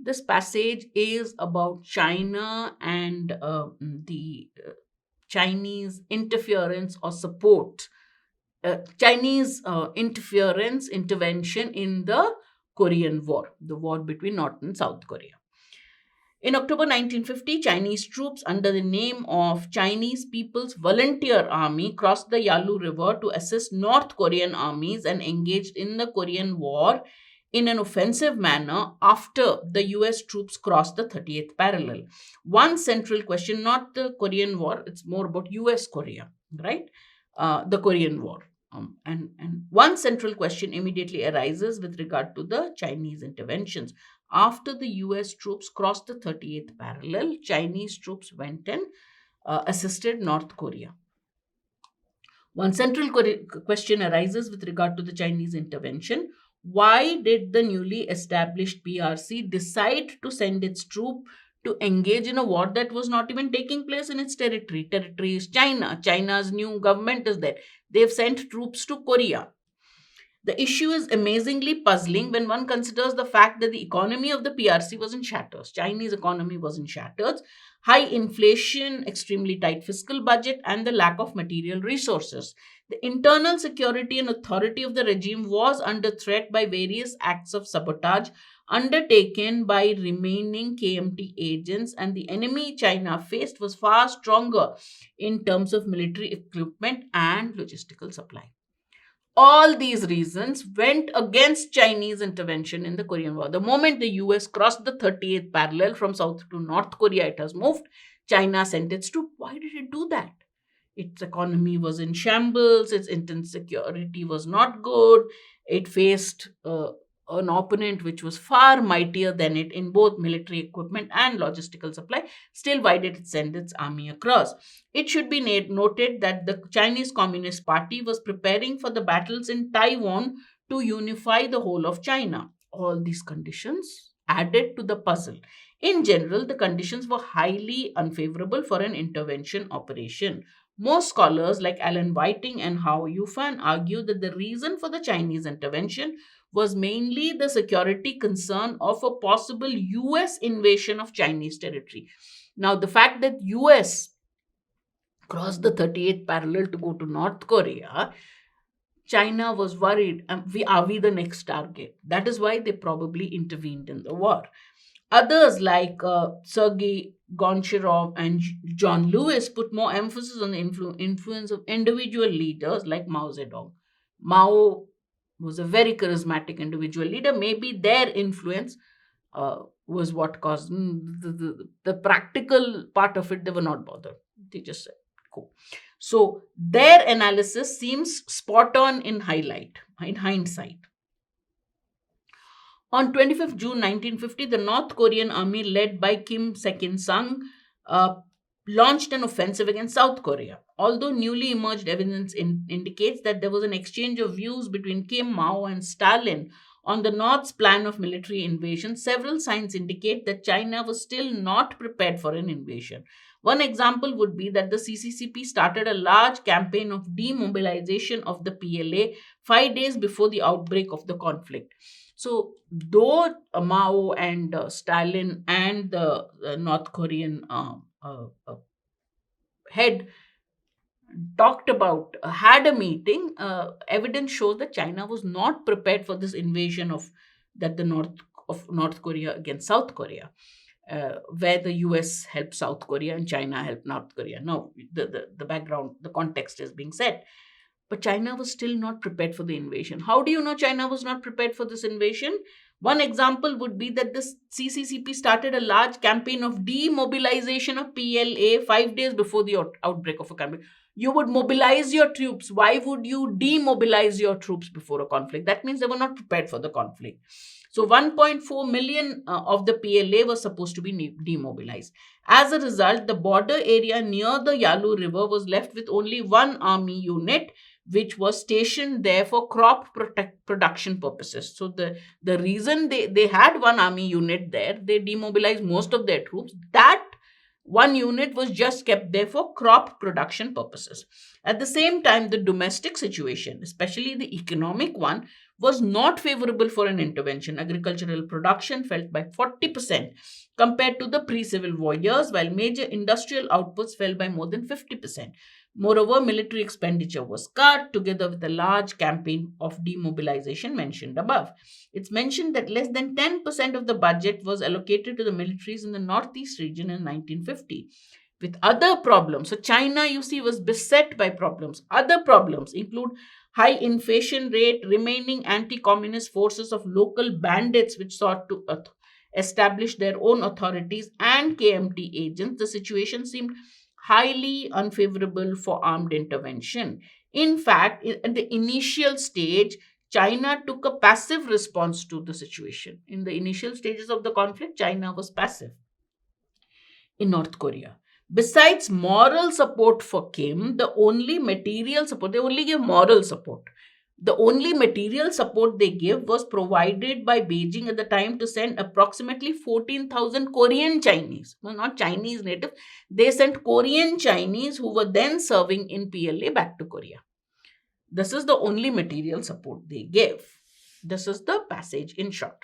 This passage is about China and the Chinese interference or support, Chinese intervention in the Korean War, the war between North and South Korea. In October 1950, Chinese troops under the name of Chinese People's Volunteer Army crossed the Yalu River to assist North Korean armies and engaged in the Korean War in an offensive manner after the US troops crossed the 38th parallel. One central question, not the Korean War, it's more about US Korea, right? The Korean War. And one central question immediately arises with regard to the Chinese interventions. After the US troops crossed the 38th parallel, Chinese troops went and assisted North Korea. One central question arises with regard to the Chinese intervention. Why did the newly established PRC decide to send its troop to engage in a war that was not even taking place in its territory? Territory is China. China's new government is there. They've sent troops to Korea. The issue is amazingly puzzling when one considers the fact that the economy of the PRC was in shatters. Chinese economy was in shatters. High inflation, extremely tight fiscal budget, and the lack of material resources. The internal security and authority of the regime was under threat by various acts of sabotage undertaken by remaining KMT agents, and the enemy China faced was far stronger in terms of military equipment and logistical supply. All these reasons went against Chinese intervention in the Korean War. The moment the US crossed the 38th parallel from South to North Korea, it has moved. China sent its troops. Why did it do that? Its economy was in shambles, its internal security was not good, it faced an opponent which was far mightier than it in both military equipment and logistical supply. Still, why did it send its army across? It should be noted that the Chinese Communist Party was preparing for the battles in Taiwan to unify the whole of China. All these conditions added to the puzzle. In general, the conditions were highly unfavorable for an intervention operation. Most scholars like Alan Whiting and Hao Yufan argue that the reason for the Chinese intervention was mainly the security concern of a possible US invasion of Chinese territory. Now, the fact that US crossed the 38th parallel to go to North Korea, China was worried, are we the next target? That is why they probably intervened in the war. Others like Sergei Goncharov and John Lewis put more emphasis on the influence of individual leaders like Mao Zedong. Mao was a very charismatic individual leader. Maybe their influence was what caused the practical part of it. They were not bothered. They just said, cool. So their analysis seems spot on in hindsight. On 25th June 1950, the North Korean army led by Kim Seok-sung launched an offensive against South Korea. Although newly emerged evidence indicates that there was an exchange of views between Kim, Mao, and Stalin on the North's plan of military invasion, several signs indicate that China was still not prepared for an invasion. One example would be that the CCCP started a large campaign of demobilization of the PLA 5 days before the outbreak of the conflict. So, though Mao and Stalin and the North Korean head talked about, had a meeting, evidence shows that China was not prepared for this invasion of North Korea against South Korea, where the US helped South Korea and China helped North Korea. No, the background, the context is being set. But China was still not prepared for the invasion. How do you know China was not prepared for this invasion? One example would be that the CCCP started a large campaign of demobilization of PLA 5 days before the outbreak of a campaign. You would mobilize your troops. Why would you demobilize your troops before a conflict? That means they were not prepared for the conflict. So 1.4 million of the PLA was supposed to be demobilized. As a result, the border area near the Yalu River was left with only one army unit, which was stationed there for crop production purposes. So the reason they had one army unit there, they demobilized most of their troops. That one unit was just kept there for crop production purposes. At the same time, the domestic situation, especially the economic one, was not favorable for an intervention. Agricultural production fell by 40% compared to the pre-civil war years, while major industrial outputs fell by more than 50%. Moreover, military expenditure was cut together with a large campaign of demobilization mentioned above. It's mentioned that less than 10% of the budget was allocated to the militaries in the northeast region in 1950. With other problems. So China, you see, was beset by problems. Other problems include high inflation rate, remaining anti-communist forces of local bandits which sought to establish their own authorities, and KMT agents. The situation seemed highly unfavorable for armed intervention. In fact, at the initial stage, China took a passive response to the situation. In the initial stages of the conflict, China was passive. In North Korea, besides moral support for Kim, the only material support, they only give moral support. The only material support they give was provided by Beijing at the time to send approximately 14,000 Korean Chinese. No, not Chinese native. They sent Korean Chinese who were then serving in PLA back to Korea. This is the only material support they gave. This is the passage in short.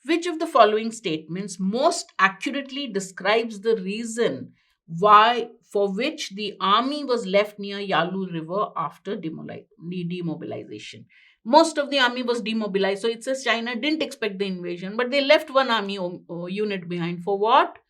Which of the following statements most accurately describes the reason why for which the army was left near Yalu River after demobilization? Most of the army was demobilized. So it says China didn't expect the invasion, but they left one army unit behind. For what?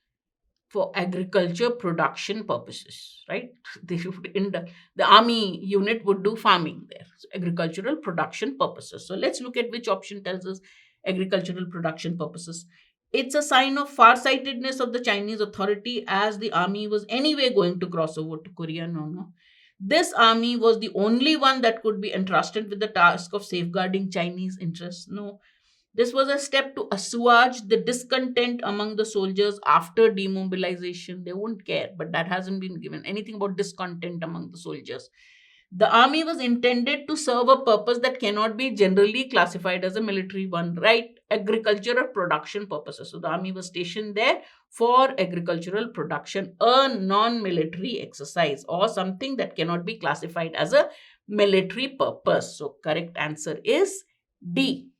For agriculture production purposes, right? They would the army unit would do farming there. So agricultural production purposes. So let's look at which option tells us agricultural production purposes. It's a sign of farsightedness of the Chinese authority, as the army was anyway going to cross over to Korea. No. This army was the only one that could be entrusted with the task of safeguarding Chinese interests. No. This was a step to assuage the discontent among the soldiers after demobilization. They won't care, but that hasn't been given. Anything about discontent among the soldiers. The army was intended to serve a purpose that cannot be generally classified as a military one, right? Agricultural production purposes. So the army was stationed there for agricultural production, a non-military exercise or something that cannot be classified as a military purpose. So correct answer is D.